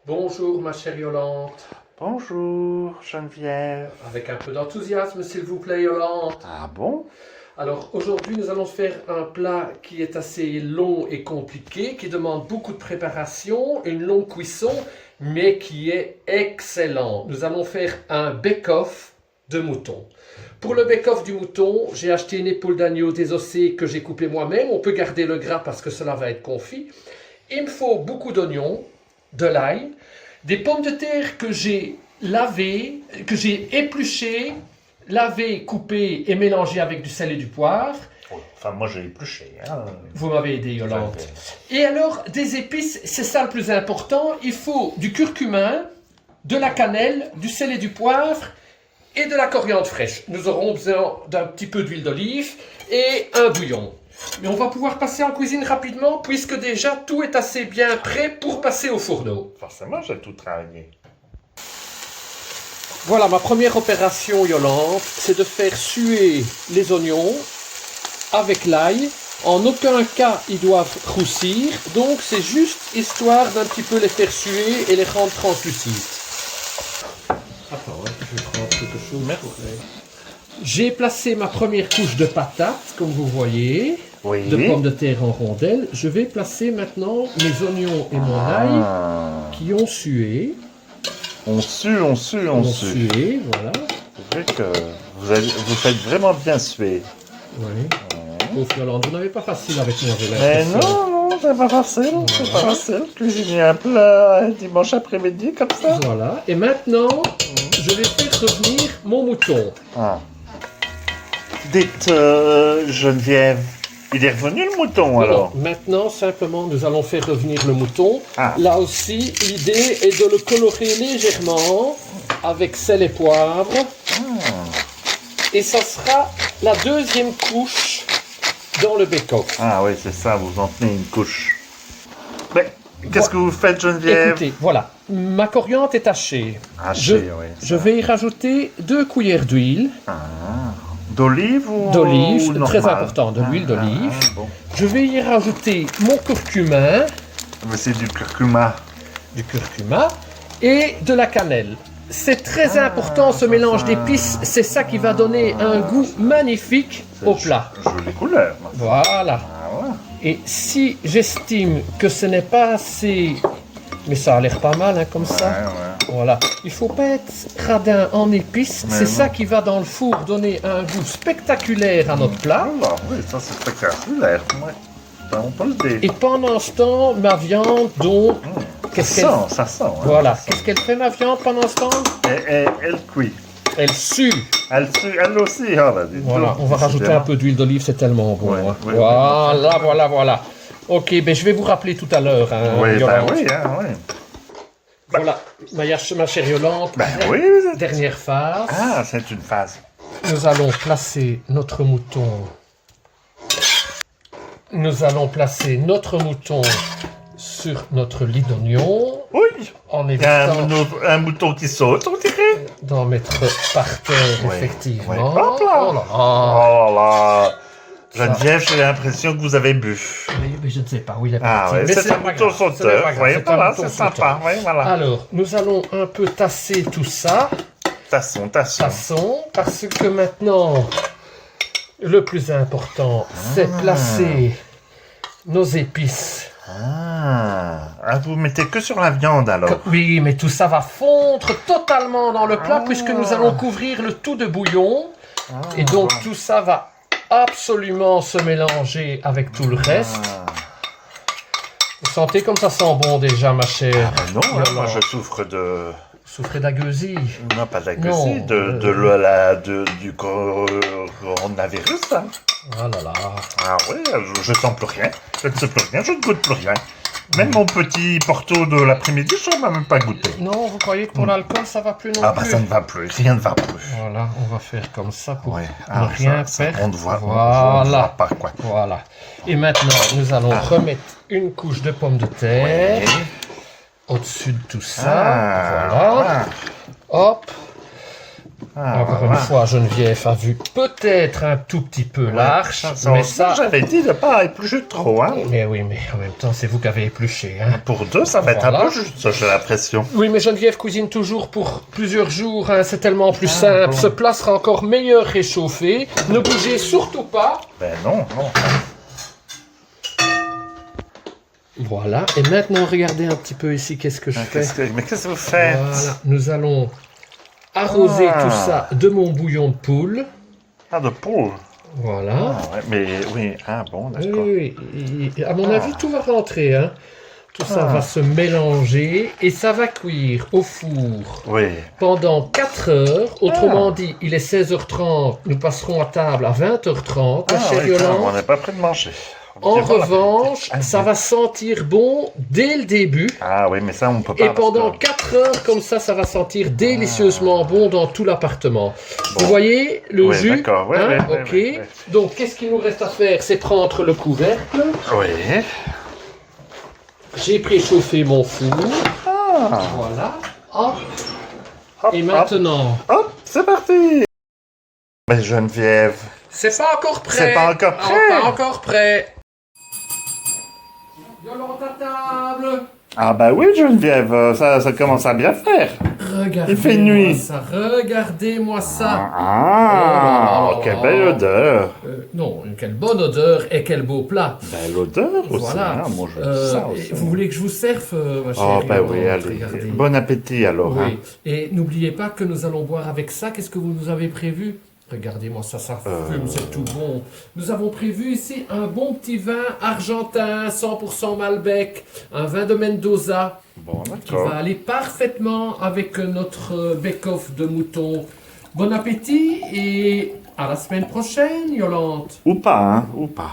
Bonjour ma chère Yolande. Bonjour Geneviève. Avec un peu d'enthousiasme s'il vous plaît Yolande. Ah bon? Alors aujourd'hui nous allons faire un plat qui est assez long et compliqué, qui demande beaucoup de préparation, une longue cuisson, mais qui est excellent. Nous allons faire un bake-off de mouton. Pour le bake-off du mouton, j'ai acheté une épaule d'agneau désossée que j'ai coupée moi-même. On peut garder le gras parce que cela va être confit. Il me faut beaucoup d'oignons, de l'ail, des pommes de terre que j'ai lavées, que j'ai épluchées, lavées, coupées et mélangées avec du sel et du poivre. Enfin, moi j'ai épluché. Hein. Vous m'avez aidé, Yolande. Et alors, des épices, c'est ça le plus important. Il faut du curcuma, de la cannelle, du sel et du poivre et de la coriandre fraîche. Nous aurons besoin d'un petit peu d'huile d'olive et un bouillon. Mais on va pouvoir passer en cuisine rapidement puisque déjà tout est assez bien prêt pour passer au fourneau. Forcément, j'ai tout travaillé. Voilà, ma première opération, Yolande, c'est de faire suer les oignons avec l'ail. En aucun cas, ils doivent roussir. Donc, c'est juste histoire d'un petit peu les faire suer et les rendre translucides. Attends, je vais prendre quelque chose. Merci. J'ai placé ma première couche de patates, comme vous voyez, Oui. de pommes de terre en rondelles. Je vais placer maintenant mes oignons et mon ail qui ont sué. On sue. Sué, voilà. C'est vrai que vous faites vraiment bien suer. Oui. Pauvre Yolande, vous n'avez pas facile avec moi, j'ai Mais l'impression. non, c'est pas facile. C'est pas facile. Cuisiner un plat un dimanche après-midi comme ça. Voilà. Et maintenant, je vais faire revenir mon mouton. Ah. Dites, Geneviève, il est revenu le mouton alors? Non, maintenant, simplement, nous allons faire revenir le mouton. Ah. Là aussi, l'idée est de le colorer légèrement avec sel et poivre. Et ça sera la deuxième couche dans le bake-off. Ah oui, c'est ça, vous en tenez une couche. Mais qu'est-ce que vous faites, Geneviève? Écoutez, voilà, ma coriandre est hachée. Hachée, oui. Je vais y rajouter 2 cuillères d'huile. D'olive ou D'olive, ou très normal? important, de l'huile d'olive. Bon. Je vais y rajouter mon curcuma, Mais c'est du curcuma. Et de la cannelle. C'est très important ce mélange d'épices, c'est ça qui va donner un goût magnifique au plat. Jolie couleur. Voilà. Ah ouais. Et si j'estime que ce n'est pas assez, mais ça a l'air pas mal hein, comme ça. Ouais. Voilà. Il faut pas être radin en épices, Mais c'est non. ça qui va dans le four donner un goût spectaculaire à notre plat. Alors, oui, ça c'est spectaculaire. Ouais. Ben, on peut le dire. Et pendant ce temps, ma viande, donc, qu'est-ce qu'elle Ça sent. Hein. Voilà. Qu'est-ce qu'elle fait ma viande pendant ce temps? Elle cuit. Elle sue. Elle aussi, oh, là, dites Voilà, donc, on va rajouter un décidément. peu d'huile d'olive, c'est tellement bon. Ouais, hein. ouais, Voilà. Ok, ben je vais vous rappeler tout à l'heure. Hein, Oui, ben Yolande. oui, hein, oui. Voilà, ma chère Yolande, Ben oui, dernière phase. Ah, c'est une phase. Nous allons placer notre mouton. Sur notre lit d'oignon. Oui. En Il y a évitant un mouton qui saute, on dirait. d'en mettre par terre, Ouais, effectivement. ouais. Hop là. Oh là là. Oh là. Geneviève, j'ai l'impression que vous avez bu. Mais je ne sais pas où il est Ah parti. ouais, Mais c'est un pas mouton grave, ce n'est sauteur. pas grave, Oui, c'est un voilà, mouton c'est sauteur. sympa. Oui, voilà. Alors, nous allons un peu tasser tout ça. Tassons. Passons, parce que maintenant, le plus important, c'est placer nos épices. Vous mettez que sur la viande alors. Oui, mais tout ça va fondre totalement dans le plat puisque nous allons couvrir le tout de bouillon. Et donc tout ça va absolument se mélanger avec tout le reste. Vous sentez comme ça sent bon déjà, ma chère? Non, hein, Yolande. moi je souffre de... Vous souffrez d'ageusie. Non, pas de la Non, glucide, du coronavirus. Hein. Ah là là. Ah oui, je sens plus rien. Je ne sais plus rien, je ne goûte plus rien. Même mon petit porto de l'après-midi, je ne l'ai même pas goûté. Non, vous croyez que pour l'alcool, ça va plus non Ah bah plus? ça ne va plus, rien ne va plus. Voilà, on va faire comme ça pour Ouais. ne rien perdre. On ne voit, Voilà. on ne voit pas quoi. Voilà. Et maintenant, nous allons remettre une couche de pommes de terre au-dessus de tout ça. Voilà. Hop. Ah, Encore voilà. une fois, Geneviève a vu peut-être un tout petit peu l'arche, mais ça... J'avais dit de pas éplucher trop, hein. Mais oui, mais en même temps, c'est vous qui avez épluché, hein. Pour deux, ça va être un Voilà. peu juste, ça, j'ai l'impression. Oui, mais Geneviève cuisine toujours pour plusieurs jours, hein, c'est tellement plus Ah, simple. bon. Ce plat sera encore meilleur réchauffé. Ne bougez surtout pas. Ben non, non. Voilà, et maintenant, regardez un petit peu ici, qu'est-ce que je fais. Mais qu'est-ce que vous faites? Voilà, nous allons arroser Ah. tout ça de mon bouillon de poule. Ah, de poule. Voilà. Ah, ouais, mais oui, ah bon, Oui, d'accord. oui, oui. Et à mon avis, tout va rentrer, hein. Tout ça Ah. va se mélanger et ça va cuire au four Oui. pendant 4 heures. Autrement dit, il est 16h30, nous passerons à table à 20h30, la Ah, chère oui, quand même, Yolande. on n'est pas prêt de manger. En Voilà. revanche, Ah, ça oui. va sentir bon dès le début. Ah oui, mais ça, on peut pas. Et pendant parce que- 4 heures, comme ça va sentir délicieusement bon dans tout l'appartement. Vous voyez le Ouais, jus, d'accord, ouais, hein, ouais, ok. ouais, ouais. Donc, qu'est-ce qu'il nous reste à faire? C'est prendre le couvercle. Oui. J'ai préchauffé mon four. Ah. Voilà. Hop. Hop, Et hop, maintenant, hop, c'est parti. Mais Geneviève, c'est pas encore prêt. C'est pas encore prêt. Pas encore prêt. Yolande à table. ah bah oui Geneviève, ça commence à bien faire. Regardez. Il fait nuit. Ça. Regardez-moi ça. Ah, Oh. quelle belle odeur. Non, quelle bonne odeur et quel beau plat. Belle odeur aussi, Voilà. hein, moi je dis ça aussi. Vous voulez que je vous serve, ma chère Oh bah oui, Yolande? allez, Regardez. bon appétit alors. Oui. Hein. Et n'oubliez pas que nous allons boire avec ça. Qu'est-ce que vous nous avez prévu? Regardez-moi ça, ça fume, c'est tout bon. Nous avons prévu ici un bon petit vin argentin, 100% Malbec, un vin de Mendoza, Bon qui d'accord. va aller parfaitement avec notre bake-off de mouton. Bon appétit et à la semaine prochaine, Yolande. Ou pas, hein, ou pas.